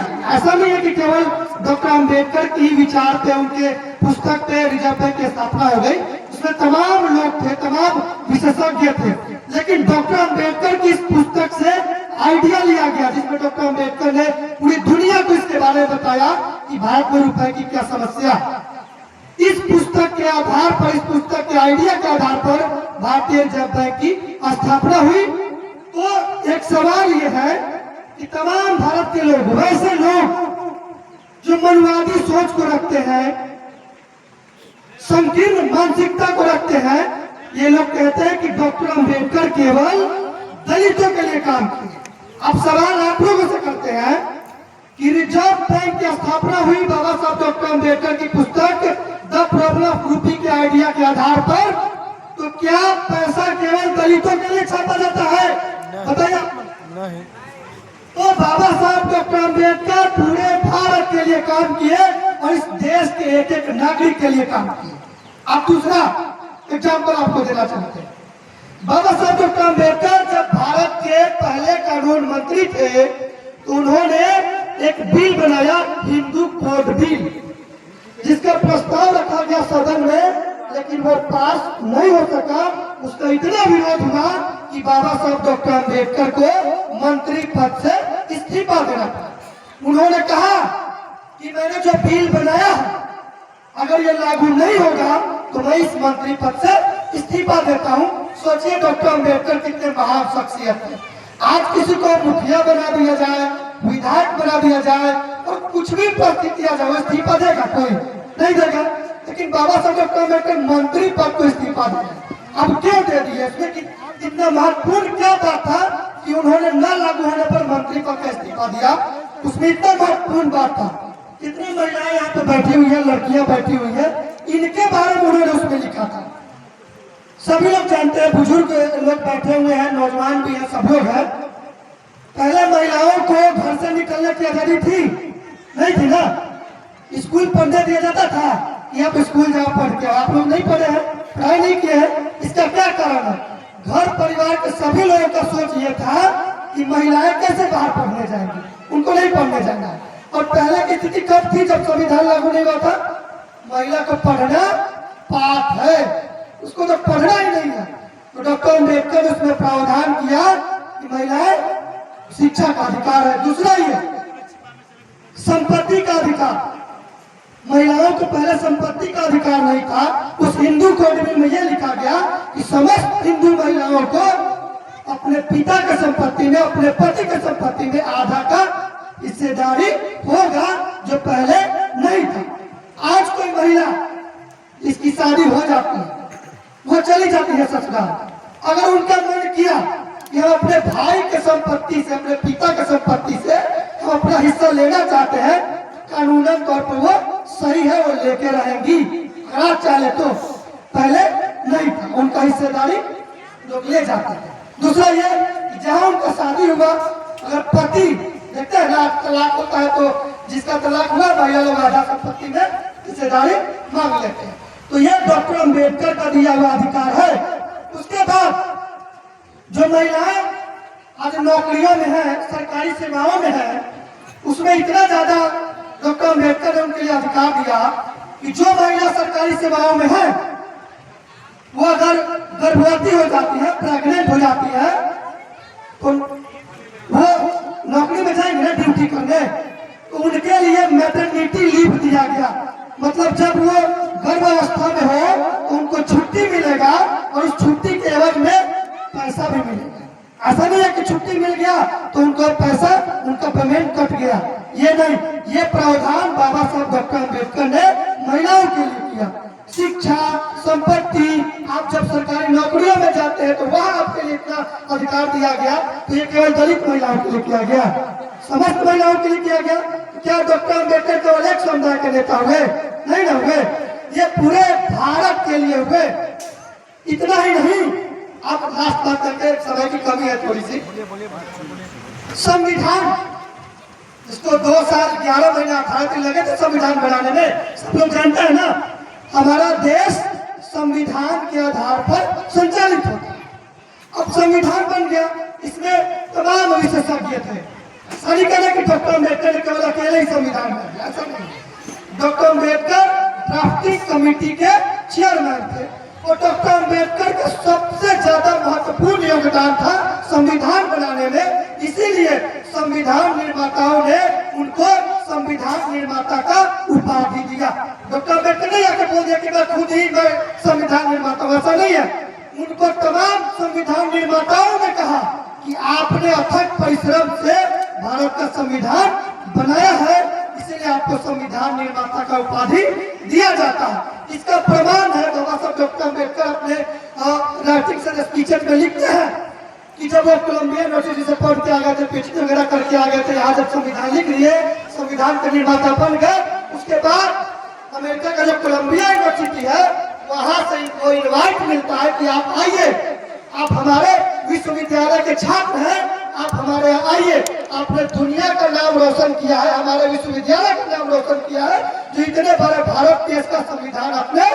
ऐसा नहीं है कि केवल डॉक्टर अंबेडकर की ही विचार पे, उनके पुस्तक पे रिजर्व बैंक की स्थापना हो गई। उसमें तमाम लोग थे, तमाम विशेषज्ञ थे, लेकिन डॉक्टर अंबेडकर की इस पुस्तक से आइडिया लिया गया, जिसमें डॉक्टर अंबेडकर ने पूरी दुनिया को इसके बारे में बताया कि भारत में रुपए की क्या समस्या। इस पुस्तक के आधार पर, इस पुस्तक के आइडिया के आधार पर भारतीय रिजर्व बैंक की स्थापना हुई। तो एक सवाल यह है कि तमाम भारत के लोग, वैसे लोग जो मनवादी सोच को रखते हैं, संकीर्ण मानसिकता को रखते हैं, ये लोग कहते हैं कि डॉक्टर अंबेडकर केवल दलितों के लिए काम किए। अब सवाल आप लोगों से करते हैं कि रिजर्व बैंक की स्थापना हुई बाबा साहब डॉक्टर अंबेडकर की पुस्तक द प्रॉब्लम ऑफ रूपी के आइडिया के आधार पर, तो क्या पैसा केवल दलितों के लिए छापा जाता है? बताइए। नहीं। तो बाबा साहब डॉक्टर अंबेडकर पूरे भारत के लिए काम किए और इस देश के एक एक नागरिक के लिए काम किए। अब दूसरा एग्जाम्पल आपको देना चाहते हैं। बाबा साहब डॉक्टर अंबेडकर जब भारत के पहले कानून मंत्री थे, तो उन्होंने एक बिल बनाया, हिंदू कोड बिल, जिसका प्रस्ताव रखा गया सदन में, लेकिन वो पास नहीं हो सका। उसका इतना विरोध हुआ कि बाबा साहब डॉक्टर अंबेडकर को मंत्री पद से इस्तीफा देना पड़ा। उन्होंने कहा कि मैंने जो बिल बनाया है, अगर ये लागू नहीं होगा तो मैं इस मंत्री पद से इस्तीफा देता हूँ। सोचिए डॉक्टर अंबेडकर कितने महान शख्सियत है। आज किसी को मुखिया बना दिया जाए, विधायक बना दिया जाए और कुछ भी पद दिया जाए, इस्तीफा देगा? कोई नहीं देगा। लेकिन बाबा साहब डॉक्टर अंबेडकर मंत्री पद को इस्तीफा दिया। अब क्यों दे दिया? इसमें इतना महत्वपूर्ण क्या बात था कि उन्होंने न लागू होने पर मंत्री पद का इस्तीफा दिया? उसमें इतना महत्वपूर्ण बात था। कितनी महिलाएं यहाँ पे बैठी हुई है, लड़कियां बैठी हुई है, इनके बारे में उन्होंने उसमें लिखा था। सभी लोग जानते हैं, बुजुर्ग लोग बैठे हुए हैं, नौजवान भी हैं, सब लोग हैं। पहले महिलाओं को घर से निकलने की आजादी थी? नहीं थी ना। स्कूल पढ़ने दिया जाता था कि आप स्कूल जाओ पढ़ के। आप लोग नहीं पढ़े हैं, पढ़ाई नहीं किए हैं। इसका क्या कारण है? घर परिवार के सभी लोगों का सोच ये था कि महिलाएं कैसे बाहर पढ़ने जाएंगी, उनको नहीं पढ़ने जाना। और पहले की स्थिति कब थी? जब संविधान लागू नहीं हुआ था। महिला को पढ़ना पाप है, उसको तो पढ़ना ही नहीं है। तो डॉक्टर अंबेडकर ने उसमें प्रावधान किया कि महिलाएं शिक्षा का अधिकार है। दूसरा ये संपत्ति का अधिकार, महिलाओं को पहले संपत्ति का अधिकार नहीं था। उस हिंदू कोड बिल में यह लिखा गया कि समस्त हिंदू महिलाओं को अपने पिता की संपत्ति में, अपने पति की संपत्ति में आधा का हिस्सेदारी होगा, जो पहले नहीं था। आज कोई महिला, इसकी शादी हो जाती है, वो चली जाती है ससुराल। अगर उनका मन किया कि हम अपने भाई के संपत्ति से, अपने पिता के संपत्ति से हम अपना हिस्सा लेना चाहते हैं, कानूनन तौर पर वो सही है, वो लेके रहेंगी। अगर आप चाहे तो पहले नहीं था, उनका हिस्सेदारी लोग ले जाते थे। दूसरा ये कि जहां उनका शादी हुआ, अगर पति, देखते हैं ना तलाक होता है, तो जिसका तलाक हुआ महिला लोग आधा संपत्ति में हिस्सेदारी मांग लेते हैं। तो यह डॉक्टर अंबेडकर का दिया हुआ अधिकार है। उसके बाद जो महिलाएं आज नौकरियों में है, सरकारी सेवाओं में है, उसमें इतना ज्यादा डॉक्टर अंबेडकर ने उनके लिए अधिकार दिया कि जो महिला सरकारी सेवाओं में है, वो अगर गर्भवती हो जाती है, प्रेग्नेंट हो जाती है, तो वो नौकरी में जाएंगे ना ड्यूटी करने, तो उनके लिए मैटरनिटी लीव दिया गया। मतलब जब वो गर्भावस्था में हो तो उनको छुट्टी मिलेगा और उस छुट्टी के एवज में पैसा भी मिलेगा। ऐसा नहीं है कि छुट्टी मिल गया तो उनको पैसा, उनका पेमेंट कट गया। ये नहीं, ये प्रावधान बाबा साहब डॉक्टर अंबेडकर ने महिलाओं के लिए किया। शिक्षा, संपत्ति, आप जब सरकारी नौकरियों में जाते हैं तो वहां आपके लिए इतना अधिकार दिया गया। तो ये केवल दलित महिलाओं के लिए किया गया, समस्त महिलाओं के लिए किया गया। क्या डॉक्टर अंबेडकर केवल एक समुदाय के नेता हुए? नहीं ना हुए, ये पूरे भारत के लिए हुए। इतना ही नहीं, आप लास्ट बात करके, समय की कमी है थोड़ी सी। संविधान, जिसको 2 साल 11 महीना 18 दिन लगे थे संविधान बनाने में, सब लोग जानते हैं ना। हमारा देश संविधान के आधार पर संचालित होता है। अब संविधान बन गया, इसमें तमाम विशेषज्ञ थे, ऐसा नहीं कहना कि डॉक्टर अम्बेडकर ने केवल अकेले ही संविधान बना दिया, ऐसा नहीं। डॉक्टर अम्बेडकर ड्राफ्टिंग कमेटी के चेयरमैन थे और डॉक्टर अम्बेडकर का सबसे ज्यादा महत्वपूर्ण योगदान था संविधान बनाने में। इसीलिए संविधान निर्माताओं ने उनको संविधान निर्माता का उपाधि दिया। डॉक्टर अम्बेडकर ने आके बोल दिया कि मैं संविधान निर्माता हूं, ऐसा नहीं है। उनको तमाम संविधान निर्माताओं ने कहा कि आपने अथक परिश्रम से भारत का संविधान बनाया है, इसीलिए आपको संविधान निर्माता का उपाधि दिया जाता है। इसका प्रमाण है बाबा साहब डॉक्टर अम्बेडकर अपने राइटिंग से स्पीचेस में लिखते हैं कि जब वो कोलंबिया यूनिवर्सिटी से पढ़ के आ गए थे, पीएचडी वगैरह करके आ गए थे, यहाँ जब संविधान लिख लिए, संविधान के निर्माता बन गए, उसके बाद अमेरिका का जो कोलंबिया यूनिवर्सिटी है वहां से इनको इनवाइट मिलता है कि आप आइए, आप हमारे विश्वविद्यालय के छात्र हैं, आप हमारे यहाँ आइए, आपने दुनिया का नाम रोशन किया है, हमारे विश्वविद्यालय का नाम रोशन किया है, जो इतने बड़े भारत देश का संविधान आपने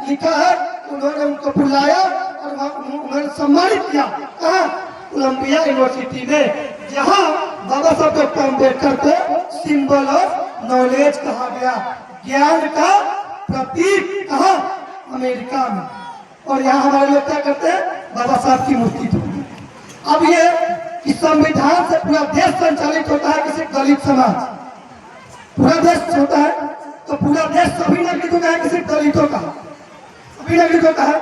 लिखा है। उन्होंने उनको बुलाया और उन्होंने सम्मानित किया। कहा? कोलंबिया यूनिवर्सिटी में, जहाँ बाबा साहब डॉक्टर अम्बेडकर को सिंबल ऑफ नॉलेज कहा गया, ज्ञान का प्रतीक। कहा? अमेरिका में। और यहाँ हमारे लोग क्या करते हैं? बाबा साहब की मूर्ति तोड़ते हैं। अब ये कि संविधान से पूरा देश संचालित होता है किसी दलित समाज, पूरा देश होता है तो पूरा देश सभी नागरिकों का है किसी दलितों का, सभी नागरिकों का है।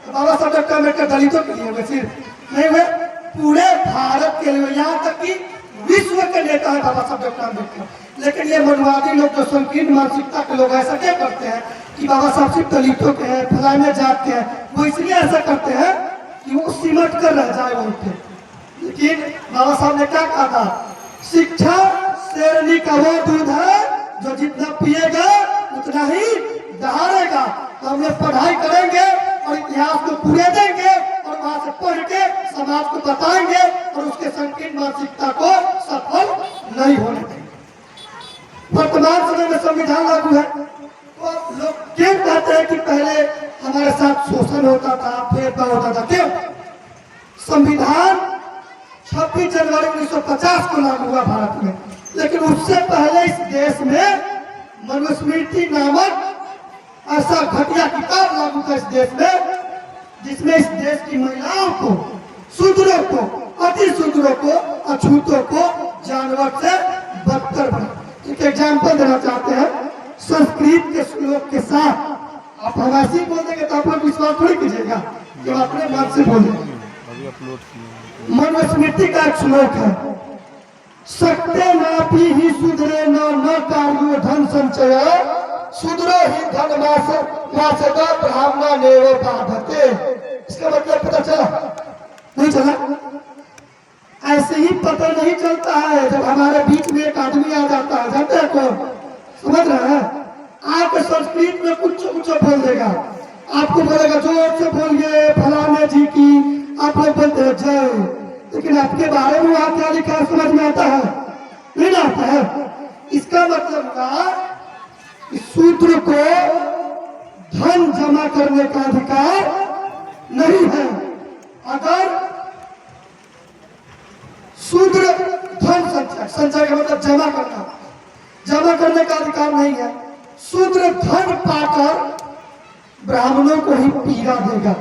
तो बाबा साहब डॉक्टर अम्बेडकर दलितों के लिए हुए, सिर्फ नहीं हुए, पूरे भारत के लिए, यहाँ तक कि विश्व के नेता है बाबा साहब डॉक्टर अम्बेडकर। लेकिन ये मनवादी लोग, जो संकीर्ण मानसिकता के लोग, ऐसा क्या करते हैं कि बाबा साहब सिर्फ दलितों के हैं, फलाने जात के हैं, वो इसलिए ऐसा करते हैं कि वो सिमट कर रह जाए वहीं पे। लेकिन बाबा साहब ने क्या कहा था? शिक्षा शेरनी का वो दूध है जो जितना पिएगा उतना ही दहाड़ेगा। तो हम लोग पढ़ाई करेंगे और इतिहास को पूरे देंगे और वहां से पढ़ के समाज को बताएंगे और उसके संकीर्ण मानसिकता को सफल नहीं होने देंगे। वर्तमान समय में संविधान लागू है, तो लोग क्यों कहते हैं कि पहले हमारे साथ शोषण होता था, भेदभाव होता था? क्यों? संविधान 26 जनवरी 1950 को लागू हुआ भारत में, लेकिन उससे पहले इस देश में मनुस्मृति नामक ऐसा घटिया किताब लागू था इस देश में, जिसमें इस देश की महिलाओं को, शूद्रों को, अति शूद्रों को, अछूतों को जानवर से बदतर बना। एक एग्जाम्पल देना चाहते हैं संस्कृत के श्लोक के साथ। आप हमासी बोल देंगे तो आप लोग विश्वास थोड़ी कीजिएगा कि आप अपने मन से बोलेंगे। मनुस्मृति का एक श्लोक है, सत्य नापी ही शूद्रे न कार्यो धन संचय, शूद्रो ही धन मासदा ब्राह्मणा नेव बाधते। इसका मतलब पता चला? नहीं चला? ऐसे ही पता नहीं चलता है जब हमारे बीच में एक आदमी आ जाता है, जानते हैं कौन? समझ रहे हैं? आपके संस्कृत में कुछ कुछ बोल देगा, आपको बोलेगा जोर से बोलिए फलाने जी की, आप लोग बोलते हैं जय, लेकिन आपके बारे में वहां क्या लिखा है समझ में आता है? नहीं आता है। इसका मतलब था कि शूद्र को धन जमा करने का अधिकार नहीं है। अगर शूद्र धन संचय का मतलब जमा करने का अधिकार नहीं है। शूद्र धन पाकर ब्राह्मणों को ही पीड़ा देगा,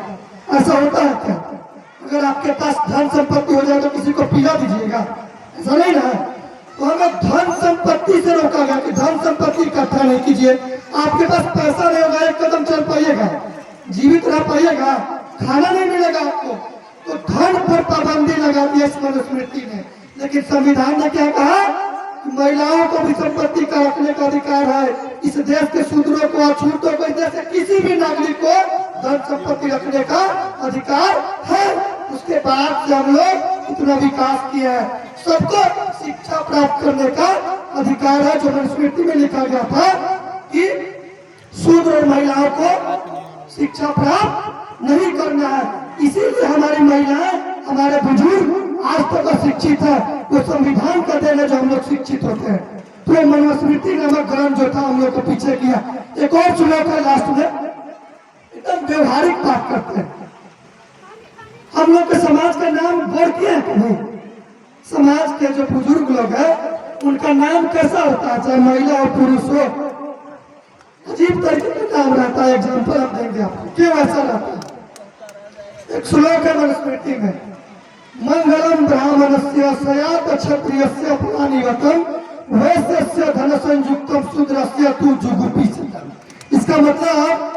ऐसा होता है क्या? अगर आपके पास धन संपत्ति हो जाए तो किसी को पीड़ा दीजिएगा, ऐसा नहीं ना? तो हमें धन संपत्ति से रोका गया कि धन संपत्ति इकट्ठा नहीं कीजिए। आपके पास पैसा नहीं होगा, एक कदम चल पाइएगा, जीवित रह पाइएगा, खाना नहीं मिलेगा आपको, तो धन पर पाबंदी लगा दी इस मनुस्मृति ने। लेकिन संविधान ने क्या कहा? महिलाओं को भी संपत्ति का रखने का अधिकार है। इस देश के शूद्रों को, अछूतों को, इस देश के किसी भी नागरिक को धन संपत्ति रखने का अधिकार है। उसके बाद से हम लोग इतना विकास किया है। सबको शिक्षा प्राप्त करने का अधिकार है, जो मनुस्मृति में लिखा गया था कि शूद्र और महिलाओं को शिक्षा प्राप्त नहीं करना है। इसीलिए हमारी महिलाएं, हमारे बुजुर्ग आज तक अशिक्षित है। वो संविधान का देन है जो हम लोग शिक्षित होते हैं। तो मनुस्मृति नामक ग्रंथ जो था हम लोग को पीछे किया। एक और श्लोक है लास्ट में, एकदम व्यवहारिक बात करते हैं। हम लोग के समाज का नाम गौर किया है कि नहीं? समाज के जो बुजुर्ग लोग हैं उनका नाम कैसा होता है, चाहे महिला और पुरुष हो, अजीब तरीके का नाम रहता है। एग्जाम्पल हम देंगे आपको क्यों ऐसा रहता है। एक श्लोक है मनुस्मृति में, मंगलम ब्राह्मणस्य सयात क्षत्रियस्य पुरानिवतम वैश्यस्य धन संयुक्तम शूद्रस्य तु जुगुपी चितम। इसका मतलब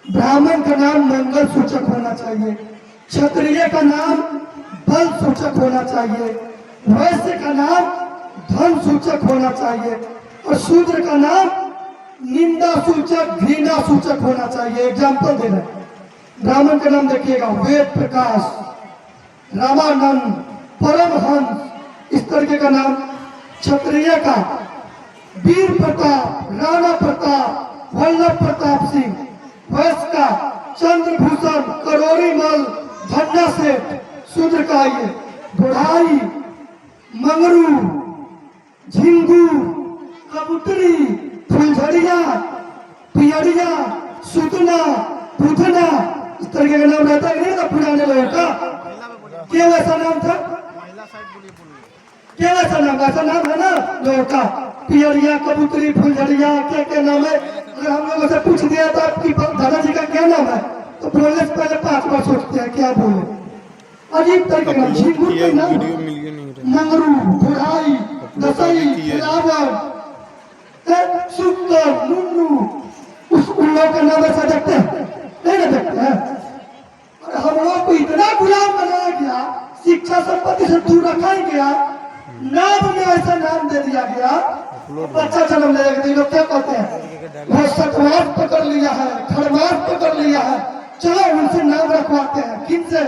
ब्राह्मण का नाम मंगल सूचक होना चाहिए, क्षत्रिय का नाम बल सूचक होना चाहिए, वैश्य का नाम धन सूचक होना चाहिए और शूद्र का नाम निंदा सूचक घृणा सूचक होना चाहिए। एग्जाम्पल दे रहे हैं, ब्राह्मण का नाम देखिएगा वेद प्रकाश, रामानंद, परमहंस, इस तरीके का नाम। क्षत्रिय का वीर प्रताप, राणा प्रताप, वल्लभ प्रताप सिंह। वैश्य का चंद्रभूषण, करोड़ीमल, धन्ना सेठ। शूद्र का ये बुढ़ाई, मंगरू, झिंगू, कबूतरी, फुलझड़िया, पियरिया, सुतना, बुधना, इस तरीके का नाम रहता है नहीं था पुराने लोगों का। क्या वैसा नाम था, क्या वैसा नाम, ऐसा नाम है ना लोगों का, पियरिया, कबूतरी, फुलझड़िया, क्या नाम है। अगर हम लोगों से पूछ दिया तो आपकी दादाजी का क्या नाम है, तो बोलने से पहले 5 बार सोचते हैं क्या बोले। अजीब तरीके का झिंगू का नाम, मंगरू, बुढ़ाई, दसई, रावण, सुंदर, मुन्नू, उन लोगों का नाम ऐसा देखते हैं नहीं ना देखते हैं। और हम लोग को इतना गुलाम बनाया गया, शिक्षा संपत्ति से दूर रखा ही गया, नाम में ऐसा नाम दे दिया गया। बच्चा जन्म ले जाएगा तो लोग क्या कहते हैं, वो सतवास पकड़ लिया है, खरमास पकड़ लिया है, चलो उनसे नाम रखवाते हैं। किन से,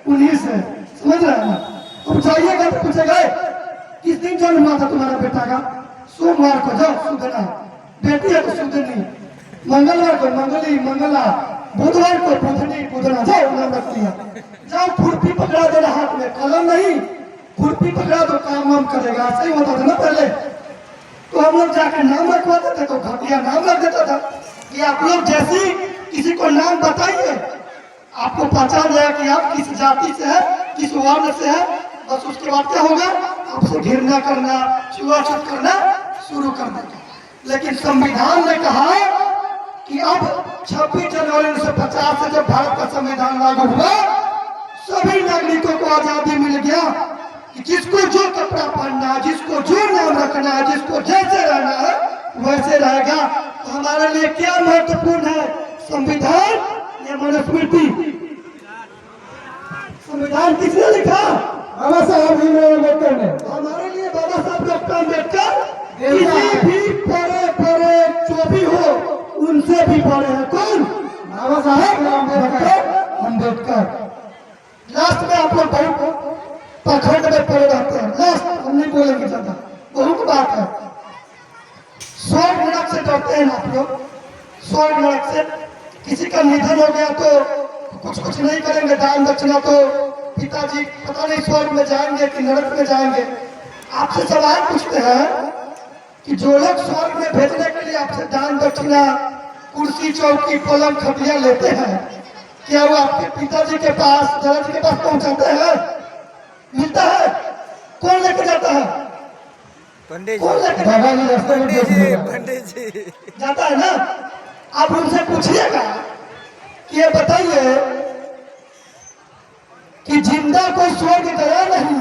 उन्हीं से, समझ रहे हैं ना। अब जाइएगा तो पूछेगा किस दिन जन्म हुआ था तुम्हारा बेटा का, सोमवार को जाओ सुधना, बेटी है तो सुधनी, मंगलवार को मंगली, मंगला, बुधवार को बुधनी, बुधना, जाओ नाम रख दिया। जाओ खुरपी पकड़ा देना हाथ में, कलम नहीं, खुरपी पकड़ा दो, काम वाम करेगा। ऐसा ही होता था ना पहले, तो हम लोग जाकर नाम रखवा देते तो घटिया नाम रख देता था कि आप लोग जैसी किसी को नाम बताइए आपको पहचान जाएगा कि आप किस जाति से है, किस वर्ण से है, बस उसके बाद क्या होगा, आपसे घृणा करना, छुआछूत करना शुरू कर देगा। लेकिन संविधान ने कहा कि अब 26 जनवरी 1950 से जब भारत का संविधान लागू हुआ, सभी नागरिकों को आजादी मिल गया कि जिसको जो कपड़ा पहनना, जिसको जो नाम रखना है, जिसको जैसे रहना है वैसे रहेगा। तो हमारे लिए क्या महत्वपूर्ण है, संविधान या मनुस्मृति। संविधान किसने लिखा, बाबा साहब भीमराव अम्बेडकर ने। हमारे लिए बाबा साहब डॉक्टर अम्बेडकर किसी भी बड़े बड़े जो भी हो उनसे भी बड़े हैं। कौन, बाबा साहब अम्बेडकर। लास्ट में आप लोग बहुत पखंड में पड़े रहते हैं, लास्ट हम नहीं बोलेंगे ज्यादा, बहुत बात है। स्वर्ग नरक से डरते हैं आप लोग, स्वर्ग नरक से। किसी का निधन हो गया तो कुछ नहीं करेंगे, दान दक्षिणा, तो पिताजी पता नहीं स्वर्ग में जाएंगे कि नरक में जाएंगे। आपसे सवाल पूछते हैं कि जो लोग स्वर्ग में भेजने के लिए आपसे दान दक्षिणा, कुर्सी, चौकी, पलंग, खटिया लेते हैं, क्या वो आपके पिताजी के पास, दादाजी के पास पहुंचाते हैं, मिलता है? कौन लेकर जाता है, पंडित कौन लेकर जाता है ना। आप उनसे पूछिएगा कि ये बताइए कि जिंदा कोई स्वर्ग गया नहीं,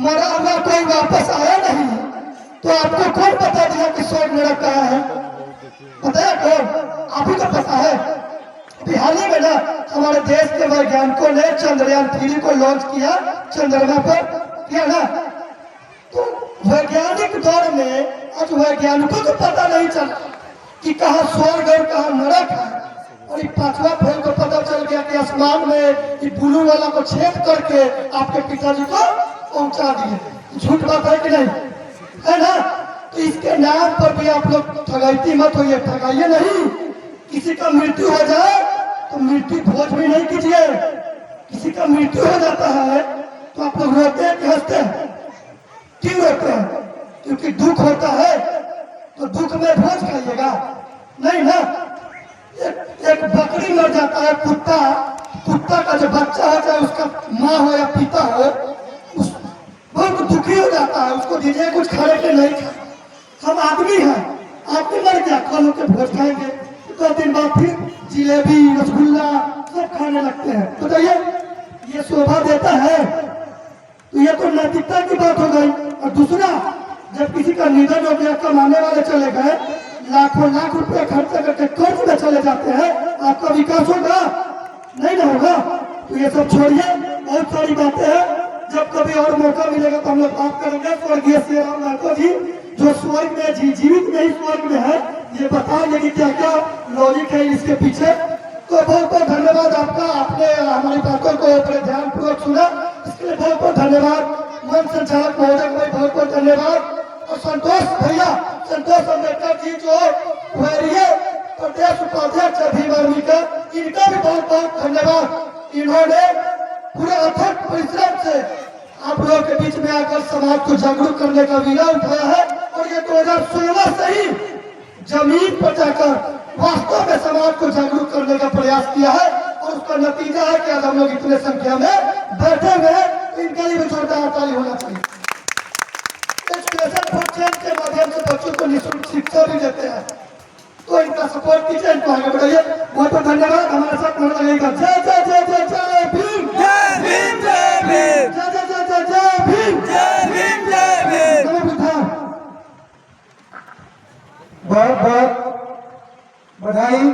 मरा हुआ कोई वापस आया नहीं, तो आपको कौन बता दिया कि स्वर्ग नरक कहाँ है, बताया कौन, आप ही को पता है। अभी हाल ही में ना हमारे देश के वैज्ञानिकों ने चंद्रयान 3 को लॉन्च किया, चंद्रमा पर किया ना। तो वैज्ञानिक दौर में आज वैज्ञानिकों को पता नहीं चला कि कहाँ स्वर्ग और कहाँ नरक है। और ये 5वां फेल को पता चल गया कि आसमान में ये ब्लू वाला को छेद करके आपके पिताजी को पहुंचा दिए। झूठ बात है कि नहीं, है ना। तो इसके नाम पर भी आप लोग ठगाइती मत होइए, ठगाइए नहीं। किसी का मृत्यु हो जाए तो मृत्यु भोज भी नहीं कीजिए। किसी का मृत्यु हो जाता है तो आप लोग रोते हैं कि हंसते हैं, क्यों रोते हैं, क्योंकि दुख होता है तो दुख में भोज खाइएगा नहीं ना। एक बकरी मर जाता है, कुत्ता का जो बच्चा हो, चाहे उसका माँ हो या पिता हो, बहुत दुखी हो जाता है। उसको दीजिए कुछ खाने के नहीं खाए। हम आदमी हैं, आदमी मर गया, कल होकर भोज खाएंगे, 2 दिन बाद फिर जिलेबी रसगुल्ला सब खाने लगते हैं। बताइए ये शोभा देता है? तो ये तो नैतिकता की बात हो गई। और दूसरा, जब किसी का निधन हो गया, कमाने वाले चले गए, लाखों लाख रुपए खर्चा करके कर्ज में चले जाते हैं, आपका विकास होगा? नहीं ना होगा। तो ये सब छोड़िए, बहुत सारी बातें हैं। जब कभी और मौका मिलेगा तो हम लोग बात करेंगे। स्वर्गीय श्री राम महतो जी जो स्वर्ग में जीवित में ही स्वर्ग में है, ये बताएंगे कि क्या क्या लॉजिक है इसके पीछे। तो बहुत बहुत धन्यवाद आपका, आपने हमारी बातों को बड़े ध्यान पूर्वक सुना, इसके लिए बहुत बहुत धन्यवाद। मन संचालक महोदय को बहुत बहुत धन्यवाद। और संतोष भैया, संतोष अम्बेडकर जी जो वरीय प्रदेश उपाध्यक्ष भीम आर्मी का, इनका भी बहुत बहुत धन्यवाद। इन्होंने पूरे अथक परिश्रम से आप लोगों के बीच में आकर समाज को जागरूक करने का विरा उठाया है। और ये 2016 से ही जमीन पर जाकर वास्तव में समाज को जागरूक करने का प्रयास किया है। और उसका नतीजा है कि आज हम लोग इतने संख्या में बैठे हुए हैं। तो इनके लिए भी जोरदार ताली होना चाहिए। स्पेशल फूड चेन के माध्यम से बच्चों को निःशुल्क शिक्षा भी देते हैं, तो इनका सपोर्ट कीजिए, इनको आगे बढ़ाइए। बहुत बहुत धन्यवाद। हमारे साथ होने लगेगा जय जय जय जय जय भीम, जय भीम, जय भीम, जय जय जय जय जय भीम, जय भीम, जय भीम। नमो बुद्धाय। बहुत बहुत बधाई।